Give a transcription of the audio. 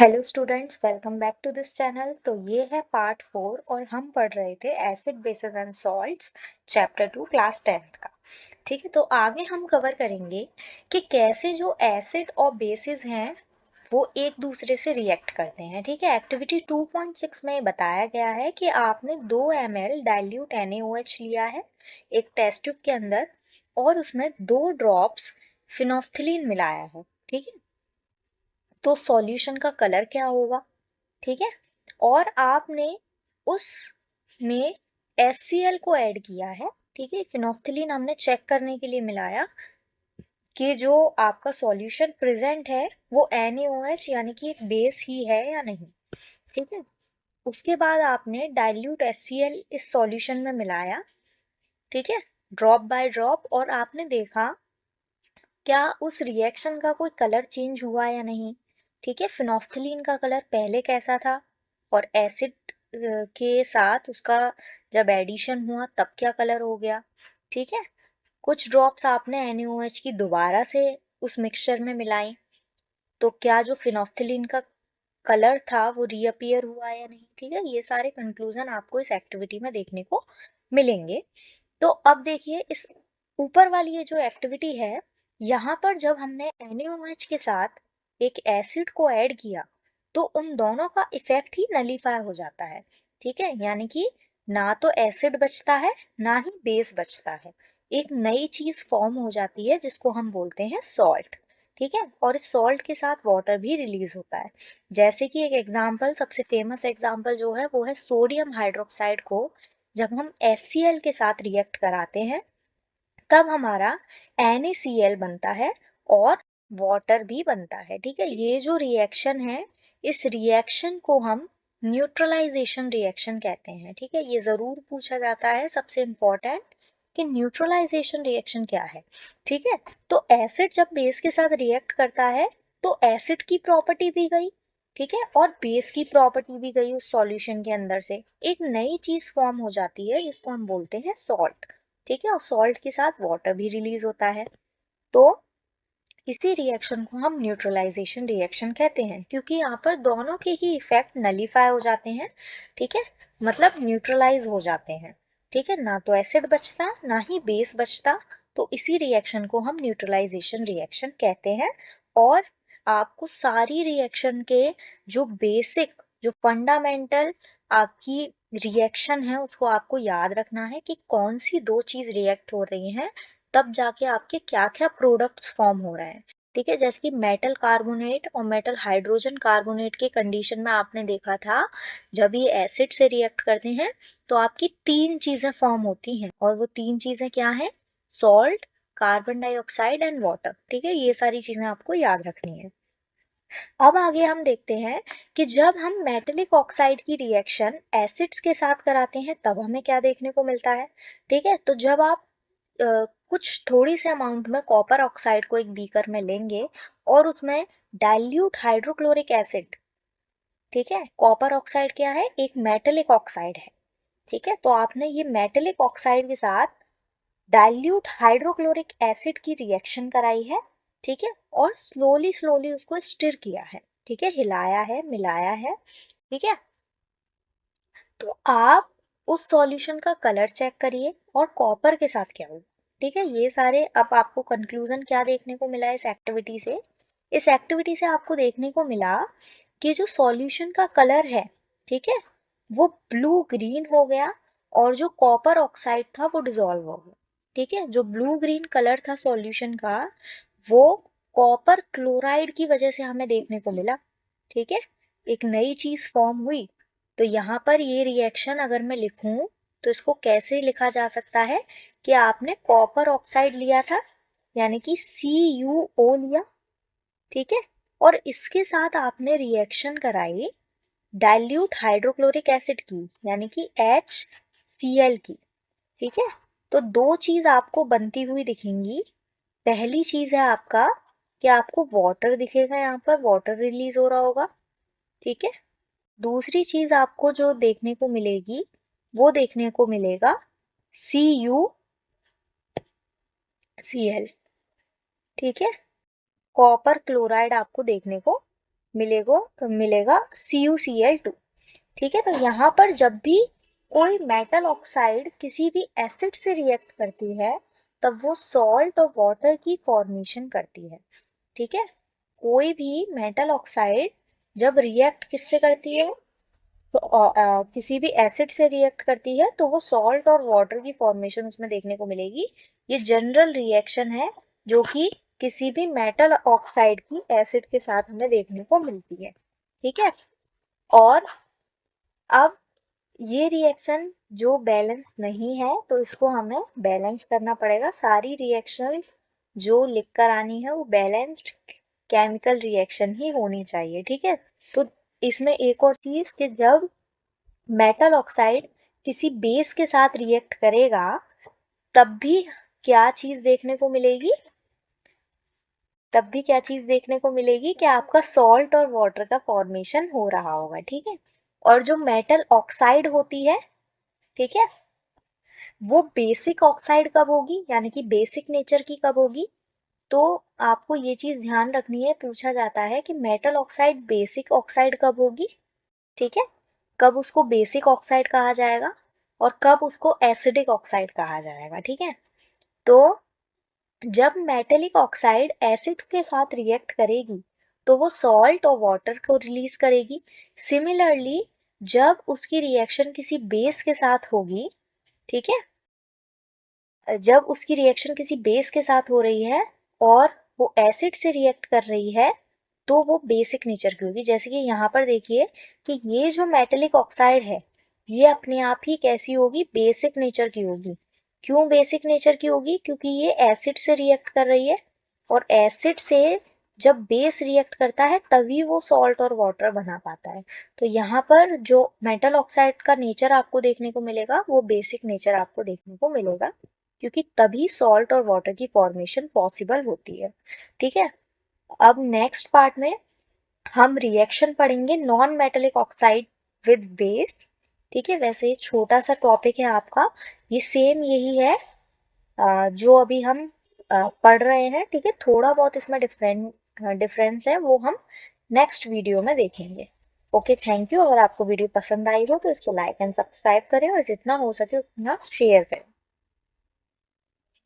Hello students, welcome back to this channel. तो ये है पार्ट 4 और हम पढ़ रहे थे acid basis and salts chapter 2 class 10th का। ठीक है, तो आगे हम कवर करेंगे कि कैसे जो एसिड और बेसिस हैं वो एक दूसरे से रिएक्ट करते हैं। ठीक है, एक्टिविटी 2.6 में बताया गया है कि आपने 2 ml डाइल्यूट NaOH लिया है एक टेस्ट ट्यूब के अंदर और उसमें 2 ड्रॉप्स फिनोल्फ्थलीन मिलाया है। ठीक है, तो सॉल्यूशन का कलर क्या होगा? ठीक है, और आपने उसमें HCl को ऐड किया है। ठीक है, फिनोल्फ्थलीन हमने चेक करने के लिए मिलाया कि जो आपका सॉल्यूशन प्रेजेंट है वो NaOH यानी कि एक बेस ही है या नहीं। ठीक है, उसके बाद आपने डाइल्यूट HCl इस सॉल्यूशन में मिलाया। ठीक है, ड्रॉप बाय ड्रॉप, और आपने देखा क्या उस रिएक्शन का कोई कलर चेंज हुआ या नहीं। ठीक है, फिनोल्फ्थलीन का कलर पहले कैसा था और एसिड के साथ उसका जब एडिशन हुआ तब क्या कलर हो गया। ठीक है, कुछ ड्रॉप्स आपने NaOH की दोबारा से उस मिक्सचर में मिलाई, तो क्या जो फिनोल्फ्थलीन का कलर था वो रीअपियर हुआ या नहीं। ठीक है, ये सारे कंक्लूजन आपको इस एक्टिविटी में देखने को मिलेंगे। तो अब देखिए, इस ऊपर वाली ये जो एक्टिविटी है, यहाँ पर जब हमने NaOH के साथ एक एसिड को ऐड किया तो उन दोनों का इफेक्ट ही नलीफाई हो जाता है। ठीक है, यानी कि ना तो एसिड बचता है ना ही बेस बचता है, एक नई चीज फॉर्म हो जाती है जिसको हम बोलते हैं सॉल्ट। ठीक है, और इस सॉल्ट के साथ वाटर भी रिलीज होता है। जैसे कि एक एग्जाम्पल, सबसे फेमस एग्जाम्पल जो है वो है सोडियम हाइड्रोक्साइड को जब हम HCl के साथ रिएक्ट कराते हैं तब हमारा NaCl बनता है और वाटर भी बनता है। ठीक है, ये जो रिएक्शन है इस रिएक्शन को हम न्यूट्रलाइजेशन रिएक्शन कहते हैं। ठीक है, ये जरूर पूछा जाता है, सबसे इम्पोर्टेंट, कि न्यूट्रलाइजेशन रिएक्शन क्या है। ठीक है, तो एसिड जब बेस के साथ रिएक्ट करता है तो एसिड की प्रॉपर्टी भी गई, ठीक है, और बेस की प्रॉपर्टी भी गई उस सॉल्यूशन के अंदर से, एक नई चीज फॉर्म हो जाती है जिसको हम बोलते हैं सॉल्ट। ठीक है, और सॉल्ट के साथ वाटर भी रिलीज होता है। तो इसी रिएक्शन को हम न्यूट्रलाइजेशन रिएक्शन कहते हैं, क्योंकि यहाँ पर दोनों के ही इफेक्ट नलीफाई हो जाते हैं। ठीक है, मतलब न्यूट्रलाइज हो जाते हैं। ठीक है, ना तो एसिड बचता ना ही बेस बचता, तो इसी रिएक्शन को हम न्यूट्रलाइजेशन रिएक्शन कहते हैं। और आपको सारी रिएक्शन के जो बेसिक, जो फंडामेंटल आपकी रिएक्शन है उसको आपको याद रखना है कि कौन सी दो चीज रिएक्ट हो रही हैं, तब जाके आपके क्या क्या प्रोडक्ट्स फॉर्म हो रहे हैं। ठीक है, जैसे कि मेटल कार्बोनेट और मेटल हाइड्रोजन कार्बोनेट के कंडीशन में आपने देखा था, जब ये एसिड से रिएक्ट करते हैं तो आपकी 3 चीजें फॉर्म होती हैं, और वो 3 चीजें क्या हैं? Salt, carbon dioxide and water. ठीक है, ये सारी चीजें आपको याद रखनी है। अब आगे हम देखते हैं कि जब हम मेटेलिक ऑक्साइड की रिएक्शन एसिड्स के साथ कराते हैं तब हमें क्या देखने को मिलता है। ठीक है, तो जब आप कुछ थोड़ी से अमाउंट में कॉपर ऑक्साइड को एक बीकर में लेंगे और उसमें डाइल्यूट हाइड्रोक्लोरिक एसिड, ठीक है, कॉपर ऑक्साइड क्या है? एक मेटेलिक ऑक्साइड है। ठीक है, तो आपने ये मेटेलिक ऑक्साइड के साथ डाइल्यूट हाइड्रोक्लोरिक एसिड की रिएक्शन कराई है। ठीक है, और स्लोली स्लोली उसको स्टिर किया है। ठीक है, हिलाया है, मिलाया है। ठीक है, तो आप उस सॉल्यूशन का कलर चेक करिए और कॉपर के साथ क्या हुआ। ठीक है, ये सारे अब आपको कंक्लूजन क्या देखने को मिला इस एक्टिविटी से? इस एक्टिविटी से आपको देखने को मिला कि जो सॉल्यूशन का कलर है, ठीक है, वो ब्लू ग्रीन हो गया और जो कॉपर ऑक्साइड था वो डिसॉल्व हो गया। ठीक है, जो ब्लू ग्रीन कलर था सॉल्यूशन का वो कॉपर क्लोराइड की वजह से हमें देखने को मिला। ठीक है, एक नई चीज फॉर्म हुई। तो यहाँ पर ये रिएक्शन अगर मैं लिखूं तो इसको कैसे लिखा जा सकता है कि आपने कॉपर ऑक्साइड लिया था यानी कि CuO लिया, ठीक है, और इसके साथ आपने रिएक्शन कराई डाइल्यूट हाइड्रोक्लोरिक एसिड की यानी कि HCl की। ठीक है, तो दो चीज आपको बनती हुई दिखेंगी। पहली चीज है आपका कि आपको वाटर दिखेगा, यहाँ पर वाटर रिलीज हो रहा होगा। ठीक है, दूसरी चीज आपको जो देखने को मिलेगी वो देखने को मिलेगा CuCl। ठीक है, कॉपर क्लोराइड आपको देखने को मिलेगा CuCl2। ठीक है, तो यहाँ पर जब भी कोई मेटल ऑक्साइड किसी भी एसिड से रिएक्ट करती है तब वो सॉल्ट और वाटर की फॉर्मेशन करती है। ठीक है, कोई भी मेटल ऑक्साइड जब रिएक्ट किससे करती है, तो किसी भी एसिड से रिएक्ट करती है तो वो सॉल्ट और वाटर की फॉर्मेशन उसमें देखने को मिलेगी। ये जनरल रिएक्शन है जो कि किसी भी मेटल ऑक्साइड की एसिड के साथ हमें देखने को मिलती है। ठीक है, और अब ये रिएक्शन जो बैलेंस नहीं है तो इसको हमें बैलेंस करना पड़ेगा। सारी रिएक्शंस जो लिख कर आनी है वो बैलेंस्ड केमिकल रिएक्शन ही होनी चाहिए। ठीक है, तो इसमें एक और चीज कि जब मेटल ऑक्साइड किसी बेस के साथ रिएक्ट करेगा तब भी क्या चीज देखने को मिलेगी, तब भी क्या चीज देखने को मिलेगी कि आपका सॉल्ट और वाटर का फॉर्मेशन हो रहा होगा। ठीक है, और जो मेटल ऑक्साइड होती है, ठीक है, वो बेसिक ऑक्साइड कब होगी, यानी कि बेसिक नेचर की कब होगी, तो आपको ये चीज ध्यान रखनी है, पूछा जाता है कि मेटल ऑक्साइड बेसिक ऑक्साइड कब होगी। ठीक है, कब उसको बेसिक ऑक्साइड कहा जाएगा और कब उसको एसिडिक ऑक्साइड कहा जाएगा। ठीक है, तो जब मेटेलिक ऑक्साइड एसिड के साथ रिएक्ट करेगी तो वो सॉल्ट और वाटर को रिलीज करेगी। सिमिलरली जब उसकी रिएक्शन किसी बेस के साथ होगी, ठीक है, जब उसकी रिएक्शन किसी बेस के साथ हो रही है और वो एसिड से रिएक्ट कर रही है तो वो बेसिक नेचर की होगी। जैसे कि यहाँ पर देखिए कि ये जो मेटेलिक ऑक्साइड है ये अपने आप ही कैसी होगी, बेसिक नेचर की होगी। क्यों बेसिक नेचर की होगी, क्योंकि ये एसिड से रिएक्ट कर रही है और एसिड से जब बेस रिएक्ट करता है तभी वो सॉल्ट और वाटर बना पाता है। तो यहाँ पर जो मेटल ऑक्साइड का नेचर आपको देखने को मिलेगा वो बेसिक नेचर आपको देखने को मिलेगा, क्योंकि तभी सॉल्ट और वाटर की फॉर्मेशन पॉसिबल होती है। ठीक है, अब नेक्स्ट पार्ट में हम रिएक्शन पढ़ेंगे non metallic oxide with base. ठीक है, वैसे ये छोटा सा टॉपिक है आपका, ये सेम यही है जो अभी हम पढ़ रहे हैं। ठीक है, थोड़ा बहुत इसमें डिफरेंस है वो हम नेक्स्ट वीडियो में देखेंगे। Okay, thank you. अगर आपको वीडियो पसंद आई हो तो इसको लाइक एंड सब्सक्राइब करें और जितना हो सके उतना शेयर करें।